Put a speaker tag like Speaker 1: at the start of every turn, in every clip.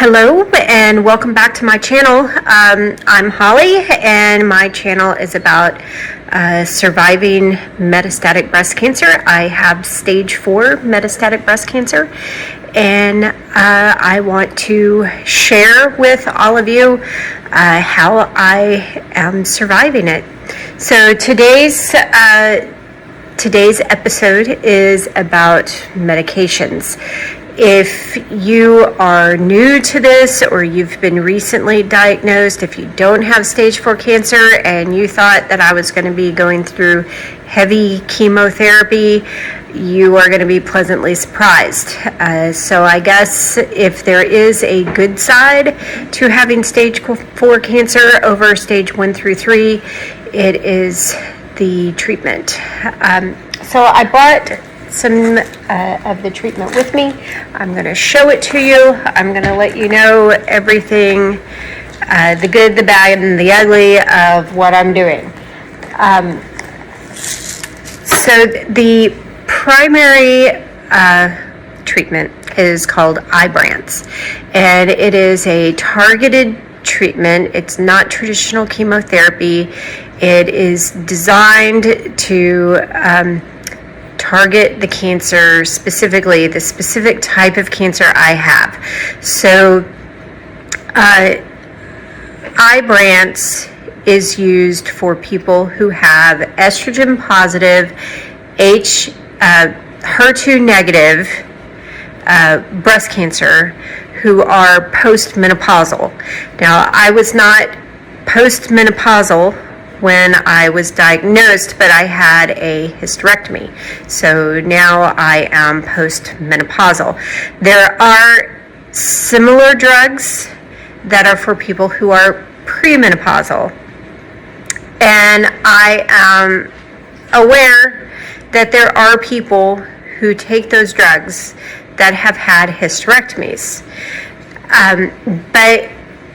Speaker 1: Hello and welcome back to my channel. I'm Holly and my channel is about surviving metastatic breast cancer. I have stage 4 metastatic breast cancer and I want to share with all of you how I am surviving it. So today's episode is about medications. If you are new to this or you've been recently diagnosed, if you don't have stage 4 cancer and you thought that I was going to be going through heavy chemotherapy, you are going to be pleasantly surprised. So I guess if there is a good side to having stage 4 cancer over stage 1 through 3, it is the treatment. So I bought some of the treatment with me. I'm going to show it to you. I'm going to let you know everything, the good, the bad, and the ugly of what I'm doing. So the primary treatment is called Ibrance, and it is a targeted treatment. It's not traditional chemotherapy. It is designed to target the cancer, specifically the specific type of cancer I have. So Ibrance is used for people who have estrogen positive, HER2 negative breast cancer who are postmenopausal. Now, I was not postmenopausal when I was diagnosed, but I had a hysterectomy. So now I am postmenopausal. There are similar drugs that are for people who are premenopausal. And I am aware that there are people who take those drugs that have had hysterectomies. But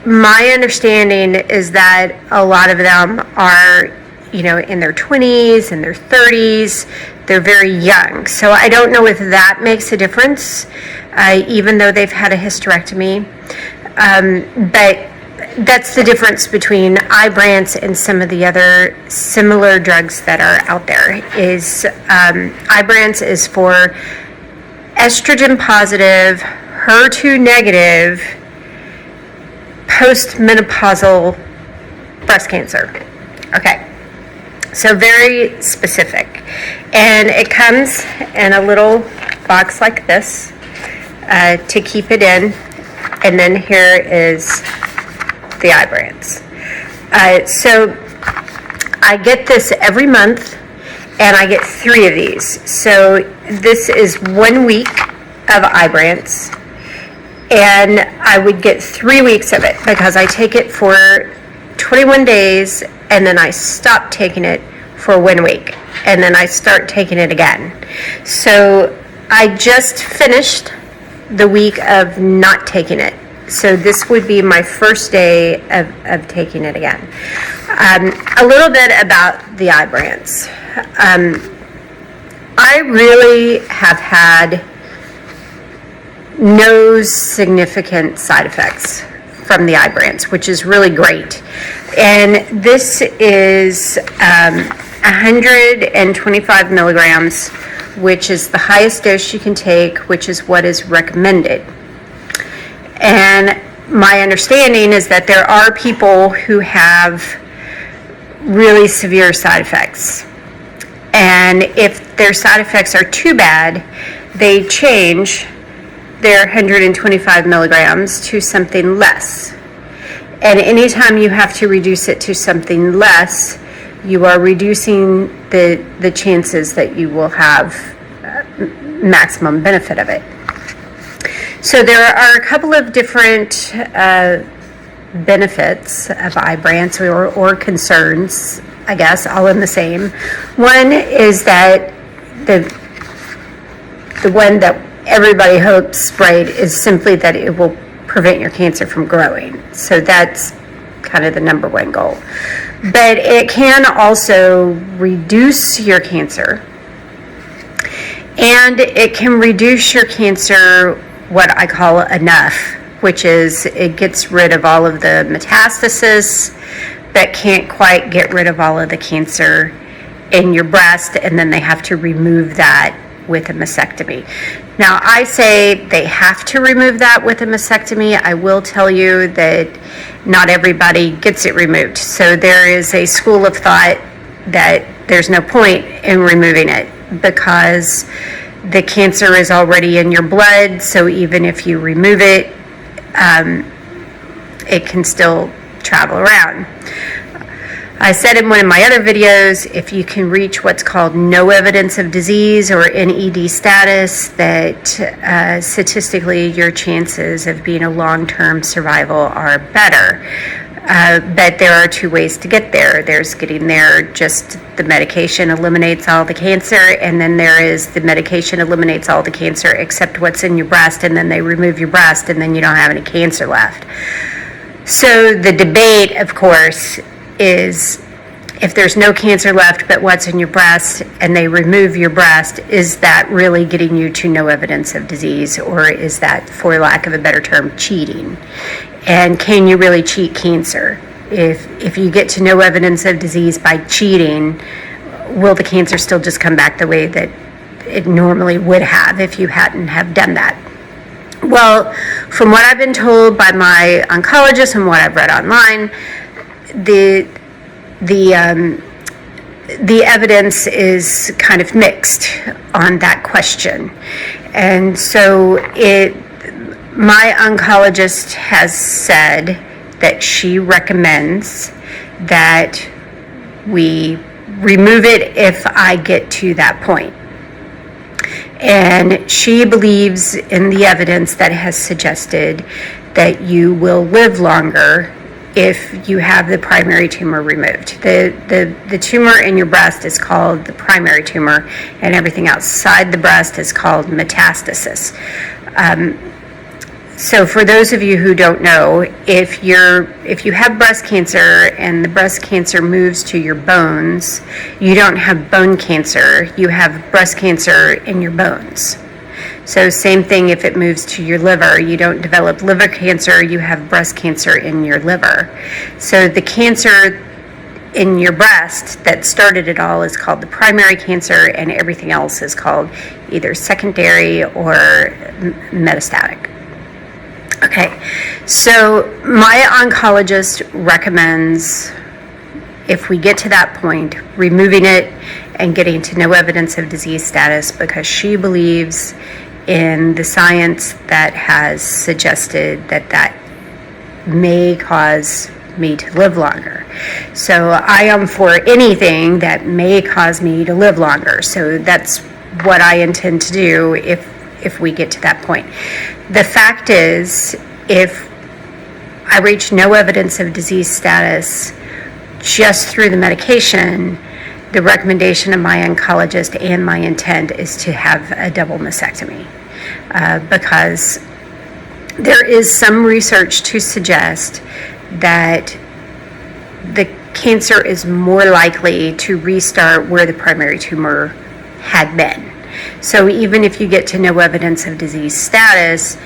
Speaker 1: my understanding is that a lot of them are, in their 20s and their 30s. They're very young. So I don't know if that makes a difference, even though they've had a hysterectomy. But that's the difference between Ibrance and some of the other similar drugs that are out there. Is Ibrance is for estrogen positive, HER2 negative, postmenopausal breast cancer. Okay, so very specific. And it comes in a little box like this to keep it in. And then here is the Ibrance. So I get this every month, and I get 3 of these. So this is 1 week of Ibrance. And I would get 3 weeks of it because I take it for 21 days and then I stop taking it for 1 week and then I start taking it again. So I just finished the week of not taking it. So this would be my first day of taking it again. A little bit about the Ibrance. I really have had no significant side effects from the Ibrance, which is really great. And this is 125 milligrams, which is the highest dose you can take, which is what is recommended. And my understanding is that there are people who have really severe side effects. And if their side effects are too bad, they change their 125 milligrams to something less. And anytime you have to reduce it to something less, you are reducing the chances that you will have maximum benefit of it. So there are a couple of different benefits of Ibrance or concerns, I guess, all in the same. One is that the one that everybody hopes, right, is simply that it will prevent your cancer from growing. So that's kind of the number one goal. But it can also reduce your cancer, and it can reduce your cancer what I call enough, which is it gets rid of all of the metastasis, but can't quite get rid of all of the cancer in your breast, and then they have to remove that with a mastectomy. Now, I say they have to remove that with a mastectomy. I will tell you that not everybody gets it removed. So there is a school of thought that there's no point in removing it because the cancer is already in your blood. So even if you remove it, it can still travel around. I said in one of my other videos, if you can reach what's called no evidence of disease or NED status, that statistically your chances of being a long-term survival are better. But there are two ways to get there. There's getting there, just the medication eliminates all the cancer, and then there is the medication eliminates all the cancer except what's in your breast, and then they remove your breast, and then you don't have any cancer left. So the debate, of course, is if there's no cancer left but what's in your breast and they remove your breast, is that really getting you to no evidence of disease, or is that, for lack of a better term, cheating? And can you really cheat cancer? If you get to no evidence of disease by cheating, will the cancer still just come back the way that it normally would have if you hadn't have done that? Well, from what I've been told by my oncologist and what I've read online, the evidence is kind of mixed on that question. And so my oncologist has said that she recommends that we remove it if I get to that point. And she believes in the evidence that has suggested that you will live longer if you have the primary tumor removed. The tumor in your breast is called the primary tumor, and everything outside the breast is called metastasis. So for those of you who don't know, if you have breast cancer and the breast cancer moves to your bones, you don't have bone cancer, you have breast cancer in your bones. So same thing if it moves to your liver. You don't develop liver cancer, you have breast cancer in your liver. So the cancer in your breast that started it all is called the primary cancer, and everything else is called either secondary or metastatic. Okay, so my oncologist recommends, if we get to that point, removing it and getting to no evidence of disease status, because she believes in the science that has suggested that may cause me to live longer. So I am for anything that may cause me to live longer. So that's what I intend to do if we get to that point. The fact is, if I reach no evidence of disease status just through the medication, the recommendation of my oncologist and my intent is to have a double mastectomy, because there is some research to suggest that the cancer is more likely to restart where the primary tumor had been. So even if you get to no evidence of disease status,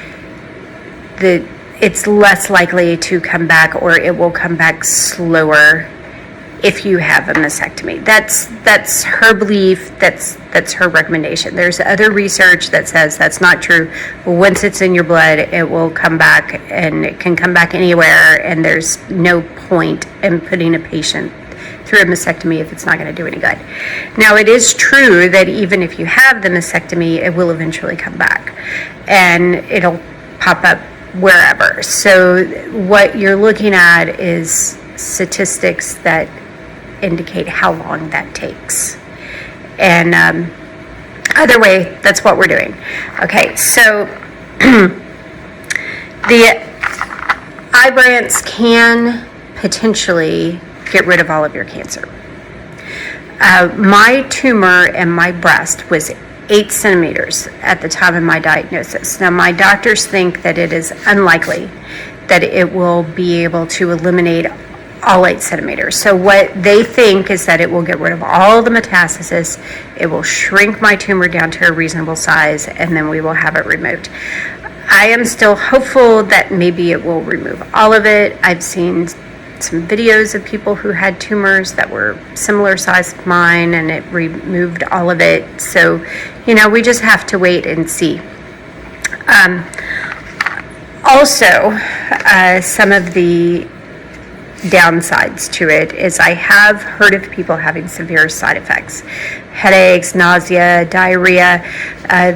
Speaker 1: it's less likely to come back, or it will come back slower if you have a mastectomy. That's her belief, that's her recommendation. There's other research that says that's not true. Once it's in your blood, it will come back, and it can come back anywhere, and there's no point in putting a patient through a mastectomy if it's not going to do any good. Now, it is true that even if you have the mastectomy, it will eventually come back, and it'll pop up wherever. So what you're looking at is statistics that indicate how long that takes. And either way, that's what we're doing. Okay, so the Ibrance can potentially get rid of all of your cancer. My tumor in my breast was 8 centimeters at the time of my diagnosis. Now, my doctors think that it is unlikely that it will be able to eliminate all 8 centimeters. So what they think is that it will get rid of all the metastasis, it will shrink my tumor down to a reasonable size, and then we will have it removed. I am still hopeful that maybe it will remove all of it. I've seen some videos of people who had tumors that were similar size to mine, and it removed all of it. So, we just have to wait and see. Also, some of the downsides to it is I have heard of people having severe side effects, headaches, nausea, diarrhea.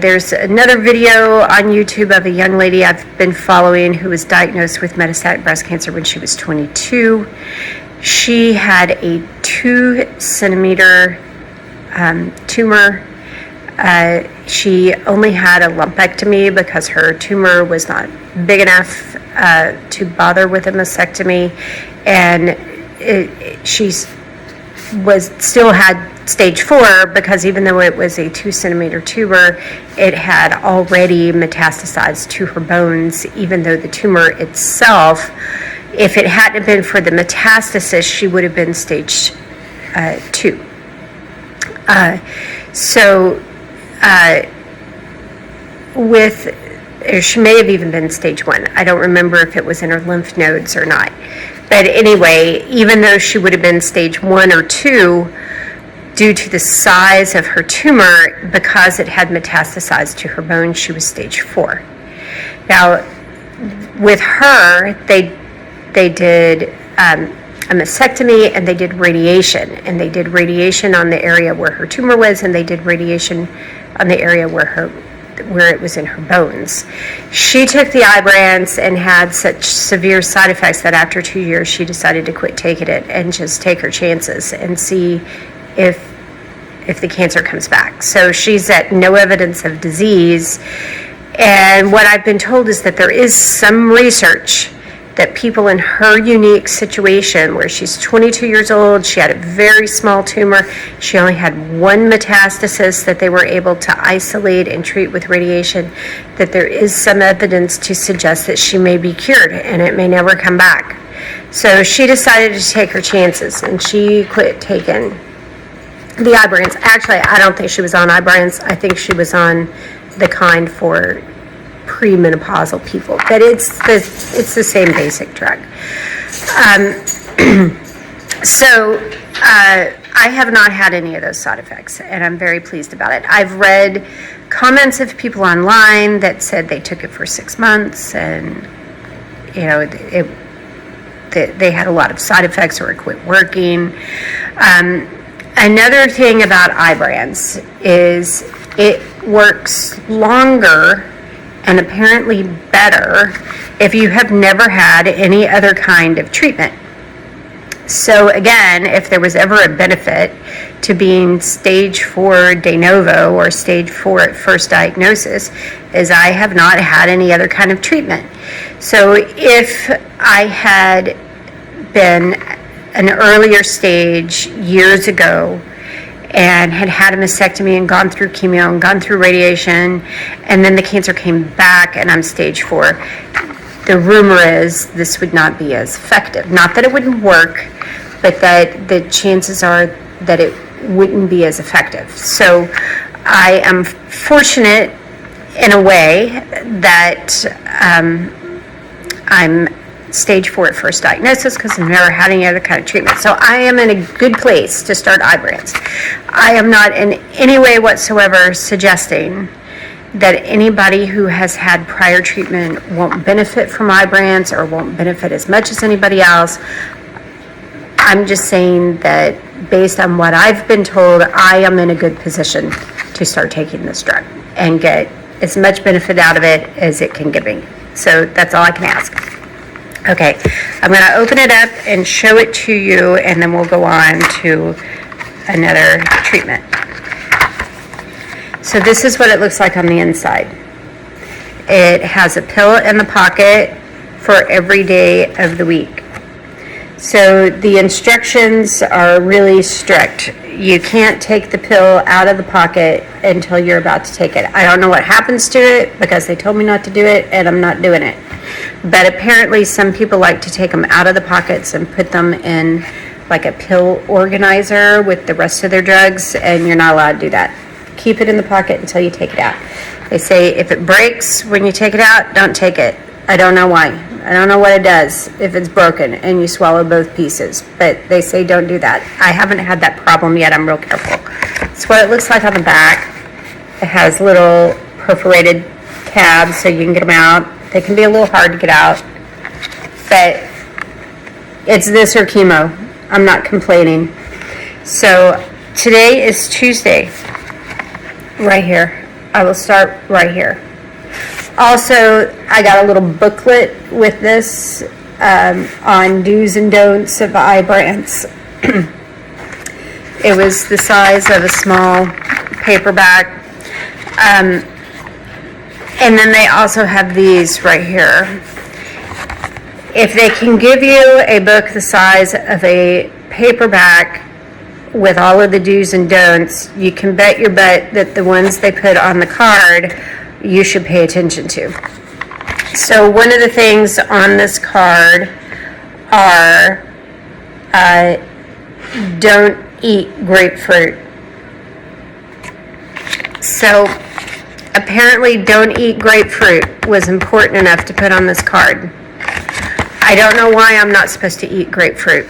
Speaker 1: There's another video on YouTube of a young lady I've been following who was diagnosed with metastatic breast cancer when she was 22. She had a 2-centimeter tumor. She only had a lumpectomy because her tumor was not big enough to bother with a mastectomy, and she still had stage 4 because even though it was a 2-centimeter tumor, it had already metastasized to her bones. Even though the tumor itself, if it hadn't been for the metastasis, she would have been stage 2. She may have even been stage 1. I don't remember if it was in her lymph nodes or not. But anyway, even though she would have been stage 1 or 2, due to the size of her tumor, because it had metastasized to her bone, she was stage 4. Now, with her, they did a mastectomy, and they did radiation. And they did radiation on the area where her tumor was, and they did radiation on the area where it was in her bones. She took the Ibrance and had such severe side effects that after 2 years she decided to quit taking it and just take her chances and see if the cancer comes back. So she's at no evidence of disease. And what I've been told is that there is some research that people in her unique situation, where she's 22 years old, she had a very small tumor, she only had 1 metastasis that they were able to isolate and treat with radiation, that there is some evidence to suggest that she may be cured and it may never come back. So she decided to take her chances, and she quit taking the Ibrance. Actually, I don't think she was on Ibrance. I think she was on the kind for premenopausal people, but it's the same basic drug. I have not had any of those side effects, and I'm very pleased about it. I've read comments of people online that said they took it for 6 months, and they had a lot of side effects or it quit working. Another thing about Ibrance is it works longer and apparently better if you have never had any other kind of treatment. So again, if there was ever a benefit to being stage 4 de novo or stage 4 at first diagnosis, is I have not had any other kind of treatment. So if I had been an earlier stage years ago and had a mastectomy and gone through chemo and gone through radiation, and then the cancer came back and I'm stage 4, the rumor is this would not be as effective. Not that it wouldn't work, but that the chances are that it wouldn't be as effective. So I am fortunate in a way that I'm stage 4 at first diagnosis because I've never had any other kind of treatment. So I am in a good place to start Ibrance. I am not in any way whatsoever suggesting that anybody who has had prior treatment won't benefit from Ibrance or won't benefit as much as anybody else. I'm just saying that based on what I've been told, I am in a good position to start taking this drug and get as much benefit out of it as it can give me. So that's all I can ask. Okay, I'm going to open it up and show it to you, and then we'll go on to another treatment. So this is what it looks like on the inside. It has a pill in the pocket for every day of the week. So the instructions are really strict. You can't take the pill out of the pocket until you're about to take it. I don't know what happens to it because they told me not to do it, and I'm not doing it. But apparently some people like to take them out of the pockets and put them in like a pill organizer with the rest of their drugs, and you're not allowed to do that. keep it in the pocket until you take it out. They say if it breaks when you take it out, don't take it. I don't know why. I don't know what it does if it's broken and you swallow both pieces, but they say don't do that. I haven't had that problem yet. I'm real careful. It's what it looks like on the back. It has little perforated tabs so you can get them out. They can be a little hard to get out, but it's this or chemo. I'm not complaining. So today is Tuesday. Right here. I will start right here. Also, I got a little booklet with this on do's and don'ts of Ibrance. It was the size of a small paperback. And then they also have these right here. If they can give you a book the size of a paperback with all of the do's and don'ts, you can bet your butt that the ones they put on the card you should pay attention to. So one of the things on this card are don't eat grapefruit. So apparently don't eat grapefruit was important enough to put on this card. I don't know why I'm not supposed to eat grapefruit,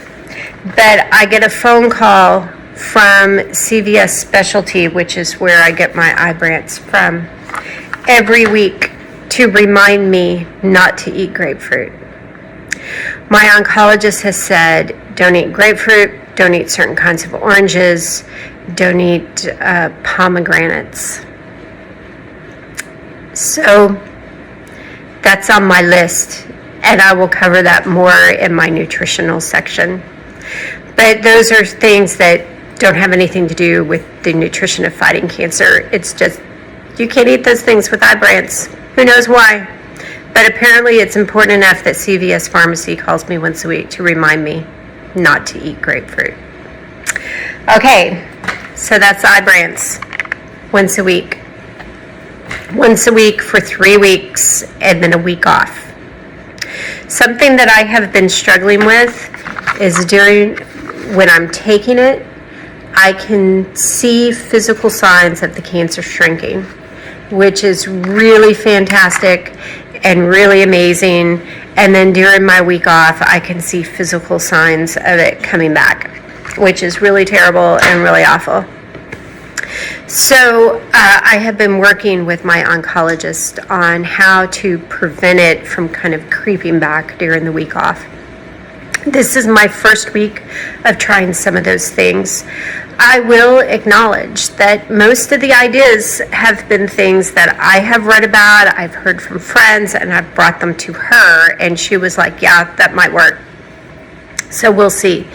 Speaker 1: but I get a phone call from CVS Specialty, which is where I get my Ibrance from, every week to remind me not to eat grapefruit. My oncologist has said, don't eat grapefruit, don't eat certain kinds of oranges, don't eat pomegranates. So that's on my list, and I will cover that more in my nutritional section. But those are things that don't have anything to do with the nutrition of fighting cancer. It's just, you can't eat those things with Ibrance. Who knows why? But apparently it's important enough that CVS Pharmacy calls me once a week to remind me not to eat grapefruit. Okay, so that's Ibrance. Once a week. Once a week for 3 weeks, and then a week off. Something that I have been struggling with is when I'm taking it, I can see physical signs of the cancer shrinking, which is really fantastic and really amazing. And then during my week off, I can see physical signs of it coming back, which is really terrible and really awful. So I have been working with my oncologist on how to prevent it from kind of creeping back during the week off. This is my first week of trying some of those things. I will acknowledge that most of the ideas have been things that I have read about, I've heard from friends, and I've brought them to her, and she was like, yeah, that might work. So we'll see.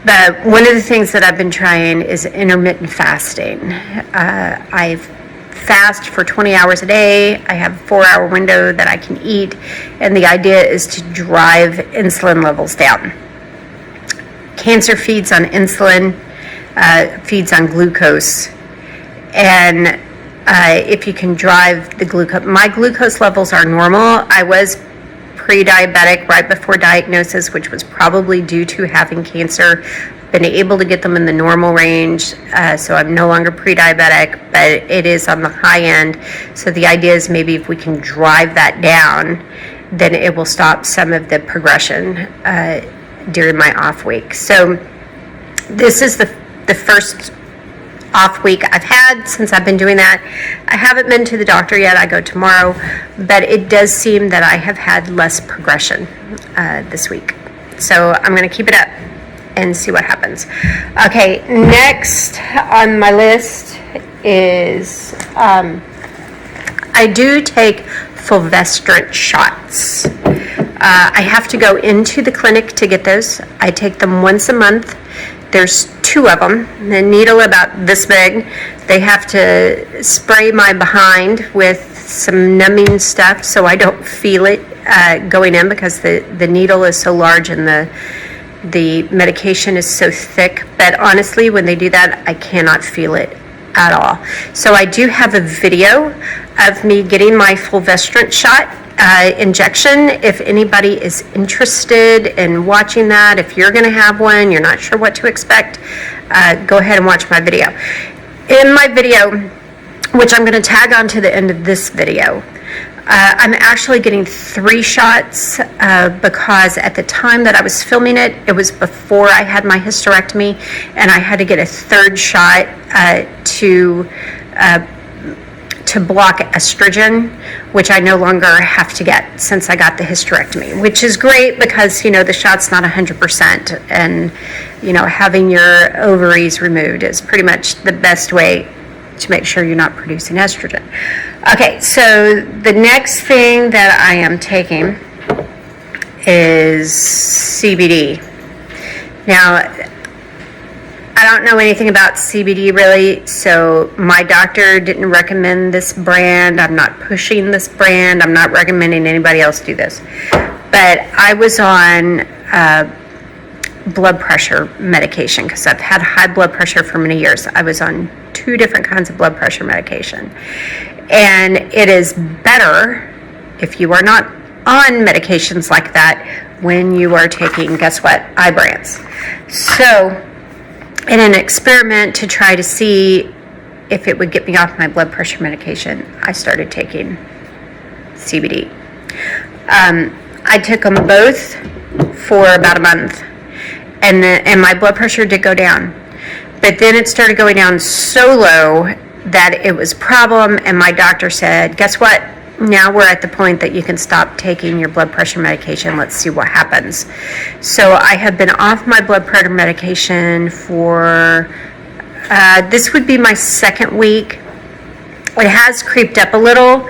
Speaker 1: But one of the things that I've been trying is intermittent fasting. I fast for 20 hours a day. I have a 4-hour window that I can eat, and the idea is to drive insulin levels down. Cancer feeds on insulin, feeds on glucose, and if you can drive the glucose, my glucose levels are normal. I was pre-diabetic right before diagnosis, which was probably due to having cancer. Been able to get them in the normal range, so I'm no longer pre-diabetic, but it is on the high end. So the idea is maybe if we can drive that down, then it will stop some of the progression during my off week. So this is the first off week I've had since I've been doing that. I haven't been to the doctor yet. I go tomorrow, but it does seem that I have had less progression this week. So I'm going to keep it up and see what happens. Okay, next on my list is I do take fulvestrant shots. I have to go into the clinic to get those. I take them once a month. There's 2 of them, the needle about this big. They have to spray my behind with some numbing stuff so I don't feel it going in, because the needle is so large and the medication is so thick. But honestly, when they do that, I cannot feel it at all. So I do have a video of me getting my fulvestrant shot injection. If anybody is interested in watching that, if you're going to have one, you're not sure what to expect, go ahead and watch my video. In my video, which I'm going to tag on to the end of this video. I'm actually getting 3 shots because at the time that I was filming it, it was before I had my hysterectomy, and I had to get a 3rd shot to block estrogen, which I no longer have to get since I got the hysterectomy, which is great because, the shot's not 100%, and, having your ovaries removed is pretty much the best way to make sure you're not producing estrogen. Okay, so the next thing that I am taking is CBD. Now, I don't know anything about CBD really, so my doctor didn't recommend this brand. I'm not pushing this brand. I'm not recommending anybody else do this. But I was on blood pressure medication because I've had high blood pressure for many years. I was on 2 different kinds of blood pressure medication. And it is better if you are not on medications like that when you are taking, guess what, Ibrance. So, in an experiment to try to see if it would get me off my blood pressure medication, I started taking CBD. I took them both for about a month, and my blood pressure did go down. But then it started going down so low that it was a problem, and my doctor said, guess what? Now we're at the point that you can stop taking your blood pressure medication. Let's see what happens. So I have been off my blood pressure medication for, this would be my 2nd week. It has creeped up a little,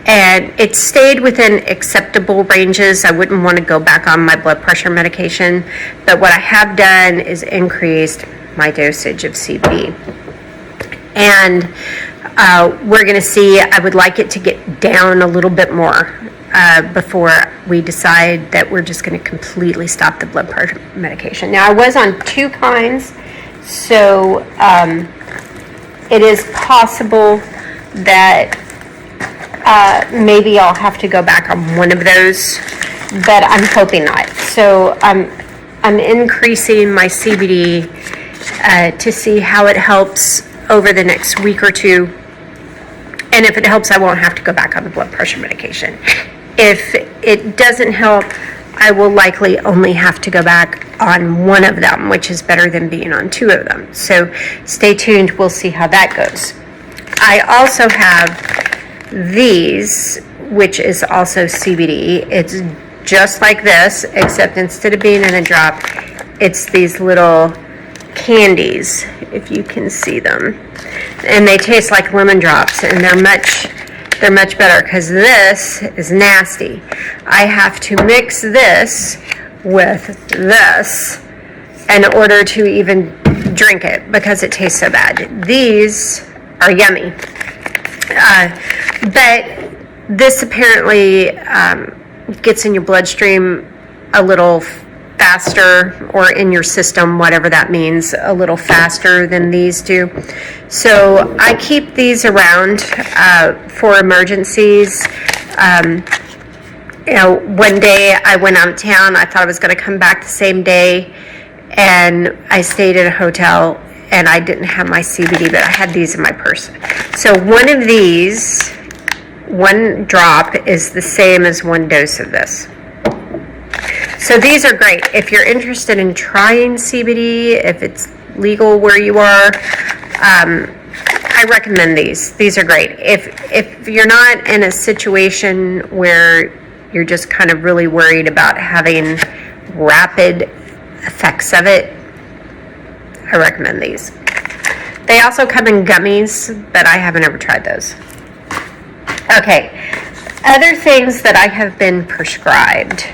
Speaker 1: and it stayed within acceptable ranges. I wouldn't want to go back on my blood pressure medication, but what I have done is increased my dosage of CBD. And we're going to see, I would like it to get down a little bit more before we decide that we're just going to completely stop the blood pressure medication. Now, I was on 2 kinds, so it is possible that maybe I'll have to go back on one of those, but I'm hoping not. So I'm increasing my CBD to see how it helps over the next week or 2. And if it helps, I won't have to go back on the blood pressure medication. If it doesn't help, I will likely only have to go back on one of them, which is better than being on 2 of them. So stay tuned. We'll see how that goes. I also have these, which is also CBD. It's just like this, except instead of being in a drop, it's these little candies, if you can see them, and they taste like lemon drops, and they're much better because this is nasty. I have to mix this with this in order to even drink it because it tastes so bad. These are yummy, but this apparently gets in your bloodstream a little faster, or in your system, whatever that means, a little faster than these do. So I keep these around for emergencies. One day I went out of town. I thought I was going to come back the same day, and I stayed at a hotel, and I didn't have my CBD, but I had these in my purse. So one of these, 1 drop is the same as 1 dose of this. So these are great. If you're interested in trying CBD, if it's legal where you are, I recommend these. These are great. If you're not in a situation where you're just kind of really worried about having rapid effects of it, I recommend these. They also come in gummies, but I haven't ever tried those. Okay, other things that I have been prescribed.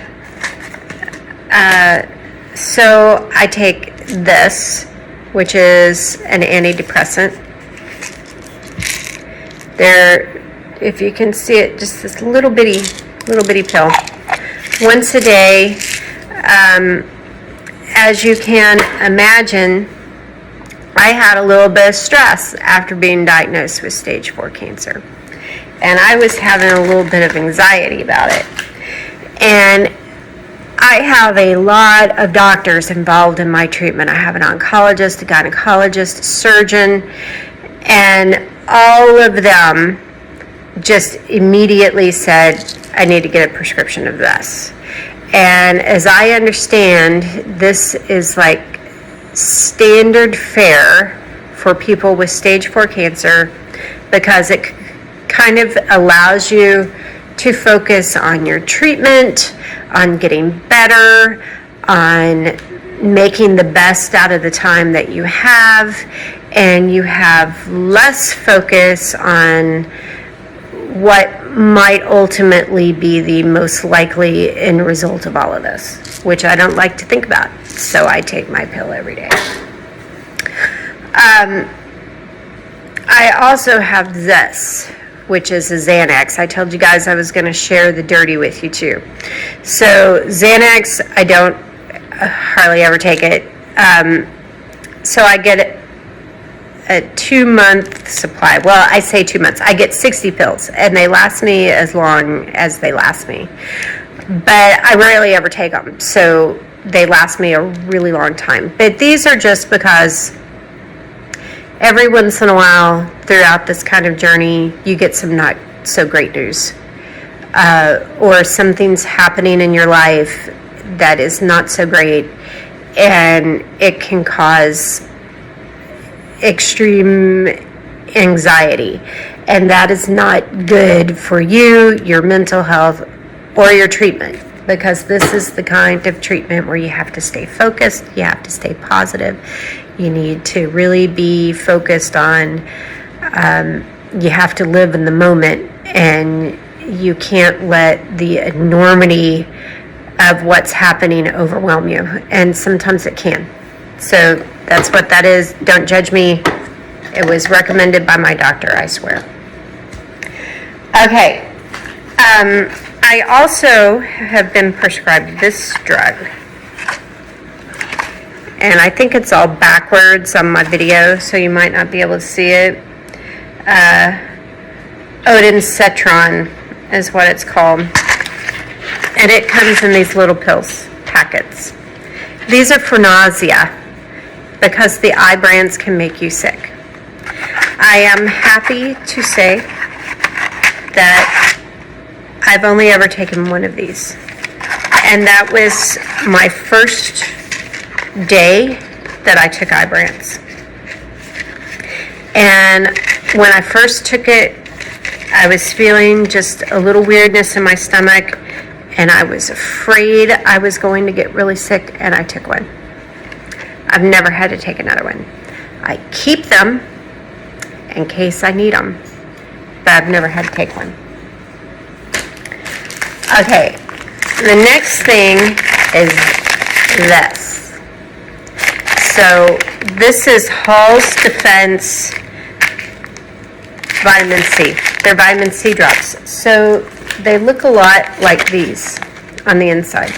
Speaker 1: So I take this, which is an antidepressant. There, if you can see it, just this little bitty pill, once a day. As you can imagine, I had a little bit of stress after being diagnosed with stage 4 cancer, and I was having a little bit of anxiety about it. And I have a lot of doctors involved in my treatment. I have an oncologist, a gynecologist, a surgeon, and all of them just immediately said, I need to get a prescription of this. And as I understand, this is like standard fare for people with stage 4 cancer, because it kind of allows you to focus on your treatment, on getting better, on making the best out of the time that you have, and you have less focus on what might ultimately be the most likely end result of all of this, which I don't like to think about, so I take my pill every day. I also have this, which is a Xanax. I told you guys I was going to share the dirty with you too. So Xanax, I don't hardly ever take it. So I get a 2-month supply. Well, I say 2 months. I get 60 pills, and they last me as long as they last me. But I rarely ever take them, so they last me a really long time. But these are just because every once in a while throughout this kind of journey, you get some not so great news. Or something's happening in your life that is not so great, and it can cause extreme anxiety, and that is not good for you, your mental health, or your treatment, because this is the kind of treatment where you have to stay focused, you have to stay positive, you need to really be focused on, you have to live in the moment, and you can't let the enormity of what's happening overwhelm you, and sometimes it can. So that's what that is. Don't judge me. It was recommended by my doctor, I swear. Okay. I also have been prescribed this drug. And I think it's all backwards on my video, so you might not be able to see it. Cetron is what it's called. And it comes in these little pills, packets. These are for nausea, because the eye brands can make you sick. I am happy to say that I've only ever taken one of these. And that was my first day that I took eye brands. And when I first took it, I was feeling just a little weirdness in my stomach, and I was afraid I was going to get really sick, and I took one. I've never had to take another one. I keep them in case I need them, but I've never had to take one. Okay, the next thing is this. So this is Hall's Defense Vitamin C. They're vitamin C drops. So they look a lot like these on the inside.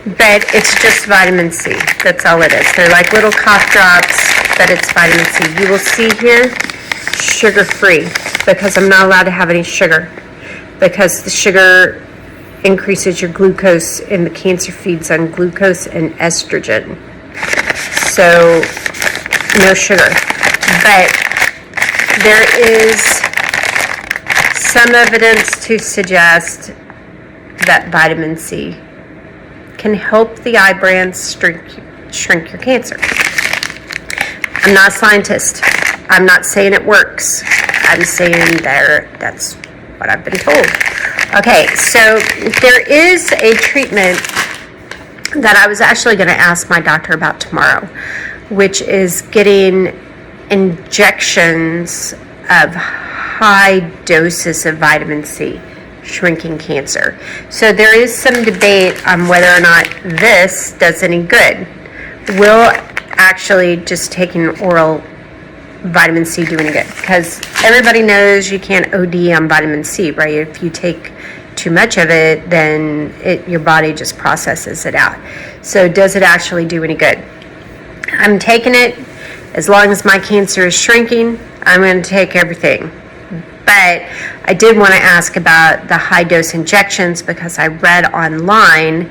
Speaker 1: But it's just vitamin C. That's all it is. They're like little cough drops, but it's vitamin C. You will see here, sugar-free, because I'm not allowed to have any sugar, because the sugar increases your glucose, and the cancer feeds on glucose and estrogen. So, no sugar. But there is some evidence to suggest that vitamin C can help the eye brands shrink your cancer. I'm not a scientist. I'm not saying it works. I'm saying that's what I've been told. Okay, so there is a treatment that I was actually going to ask my doctor about tomorrow, which is getting injections of high doses of vitamin C, shrinking cancer. So there is some debate on whether or not this does any good. Will actually just taking oral vitamin C do any good? Because everybody knows you can't OD on vitamin C, right? If you take too much of it, then your body just processes it out. So does it actually do any good? I'm taking it. As long as my cancer is shrinking, I'm going to take everything. But I did want to ask about the high dose injections, because I read online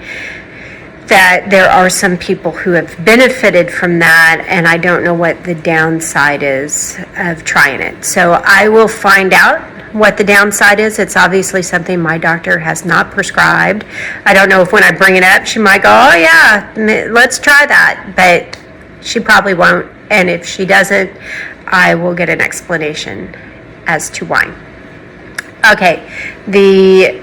Speaker 1: that there are some people who have benefited from that, and I don't know what the downside is of trying it. So I will find out what the downside is. It's obviously something my doctor has not prescribed. I don't know if when I bring it up, she might go, oh yeah, let's try that, but she probably won't. And if she doesn't, I will get an explanation as to why. Okay, the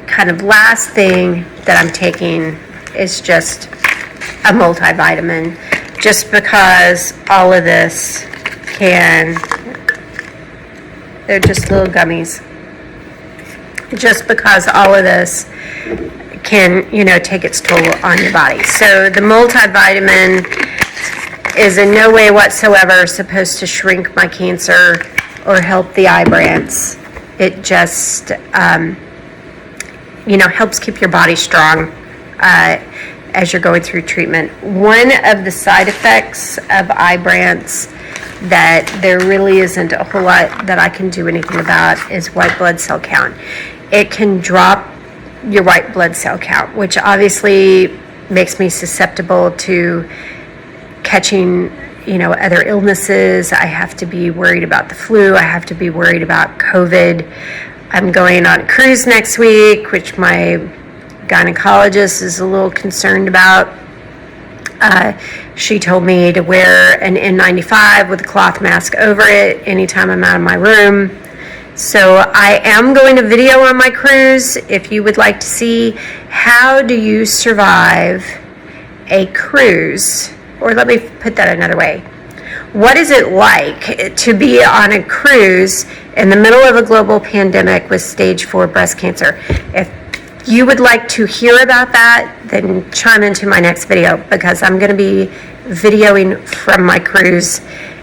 Speaker 1: kind of last thing that I'm taking is just a multivitamin, just because all of this they're just little gummies, just because all of this can, take its toll on your body. So the multivitamin is in no way whatsoever supposed to shrink my cancer or help the eye brands. It just, helps keep your body strong as you're going through treatment. One of the side effects of Ibrance that there really isn't a whole lot that I can do anything about is white blood cell count. It can drop your white blood cell count, which obviously makes me susceptible to catching, other illnesses. I have to be worried about the flu. I have to be worried about COVID. I'm going on a cruise next week, which my gynecologist is a little concerned about. She told me to wear an N95 with a cloth mask over it anytime I'm out of my room. So I am going to video on my cruise. If you would like to see how do you survive a cruise, or let me put that another way. What is it like to be on a cruise in the middle of a global pandemic with stage 4 breast cancer? If you would like to hear about that, then chime into my next video, because I'm going to be videoing from my cruise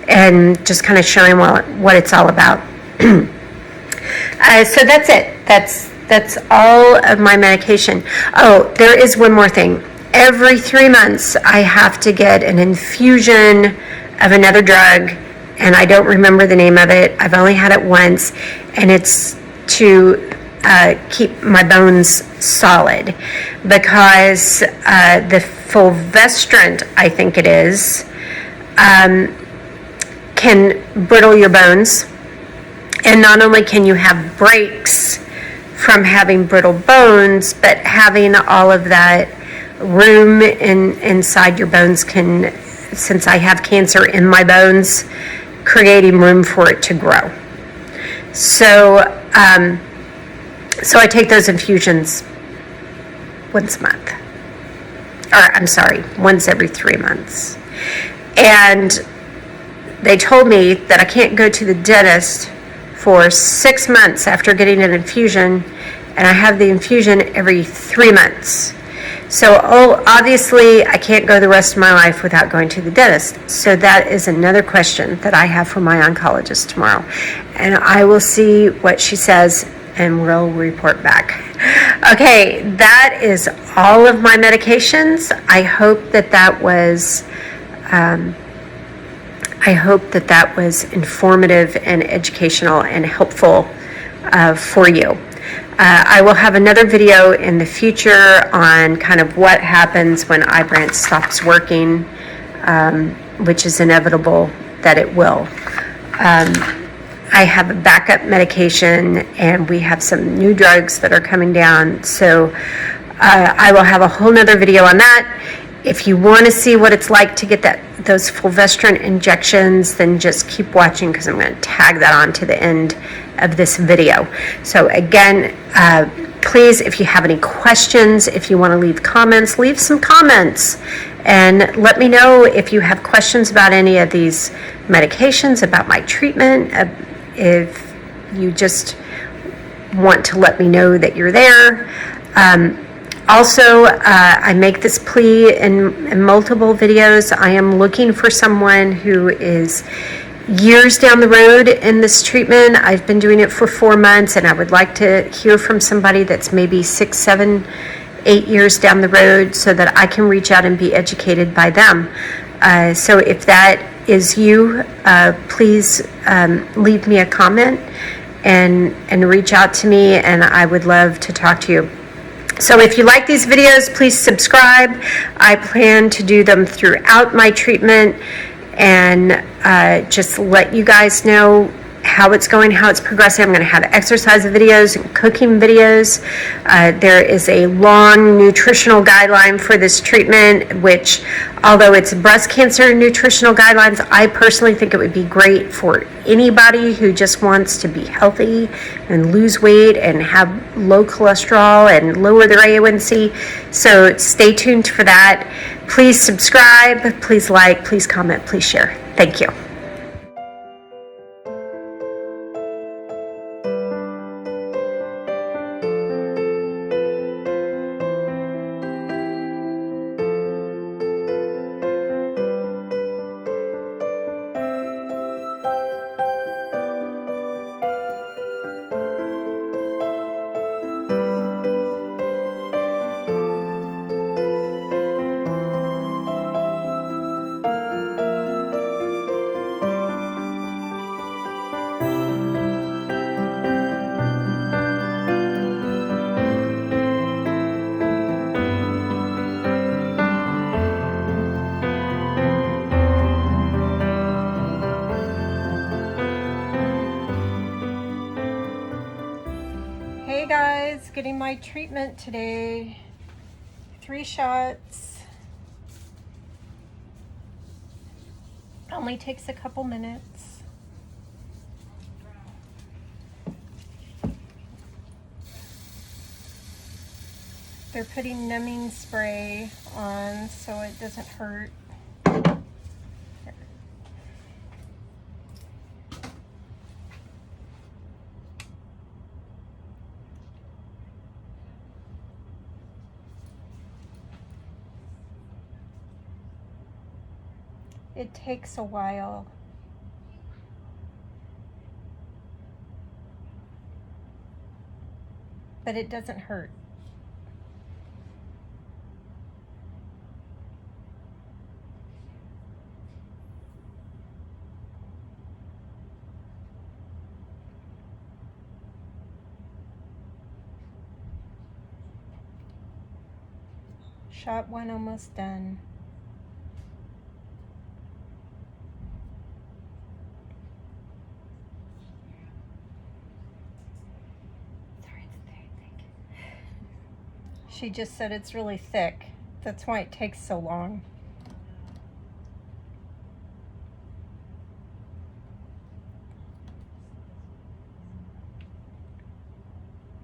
Speaker 1: and just kind of showing what it's all about. So that's it. That's all of my medication. Oh, there is one more thing. Every 3 months, I have to get an infusion of another drug, and I don't remember the name of it. I've only had it once, and it's to keep my bones solid, because the fulvestrant, I think it is, can brittle your bones. And not only can you have breaks from having brittle bones, but having all of that room inside your bones can, since I have cancer in my bones, creating room for it to grow. So I take those infusions once every 3 months. And they told me that I can't go to the dentist for 6 months after getting an infusion, and I have the infusion every 3 months. So obviously I can't go the rest of my life without going to the dentist. So that is another question that I have for my oncologist tomorrow. And I will see what she says, and we'll report back. Okay, that is all of my medications. I hope that was informative and educational and helpful for you. I will have another video in the future on kind of what happens when Ibrance stops working, which is inevitable that it will. I have a backup medication, and we have some new drugs that are coming down. So I will have a whole nother video on that. If you want to see what it's like to get those fulvestrant injections, then just keep watching, because I'm going to tag that on to the end of this video. So again, please, if you have any questions, if you want to leave comments, leave some comments. And let me know if you have questions about any of these medications, about my treatment, if you just want to let me know that you're there. Also, I make this plea in multiple videos. I am looking for someone who is years down the road in this treatment. I've been doing it for 4 months, and I would like to hear from somebody that's maybe 6, 7, 8 years down the road, so that I can reach out and be educated by them. So if that is you, please leave me a comment and reach out to me, and I would love to talk to you. So if you like these videos, please subscribe. I plan to do them throughout my treatment and just let you guys know how it's going, how it's progressing. I'm going to have exercise videos and cooking videos. There is a long nutritional guideline for this treatment, which, although it's breast cancer nutritional guidelines, I personally think it would be great for anybody who just wants to be healthy and lose weight and have low cholesterol and lower their A1C. So stay tuned for that. Please subscribe, please like, please comment, please share. Thank you. Hey guys, getting my treatment today. 3 shots. Only takes a couple minutes. They're putting numbing spray on so it doesn't hurt. It takes a while. But it doesn't hurt. Shot 1 almost done. She just said it's really thick. That's why it takes so long.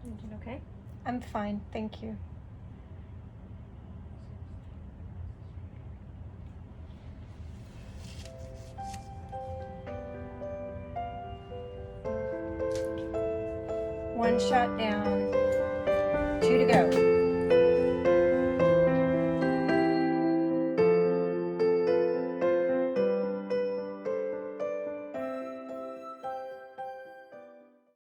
Speaker 2: You doing okay?
Speaker 1: I'm fine, thank you. One shot down, 2 to go.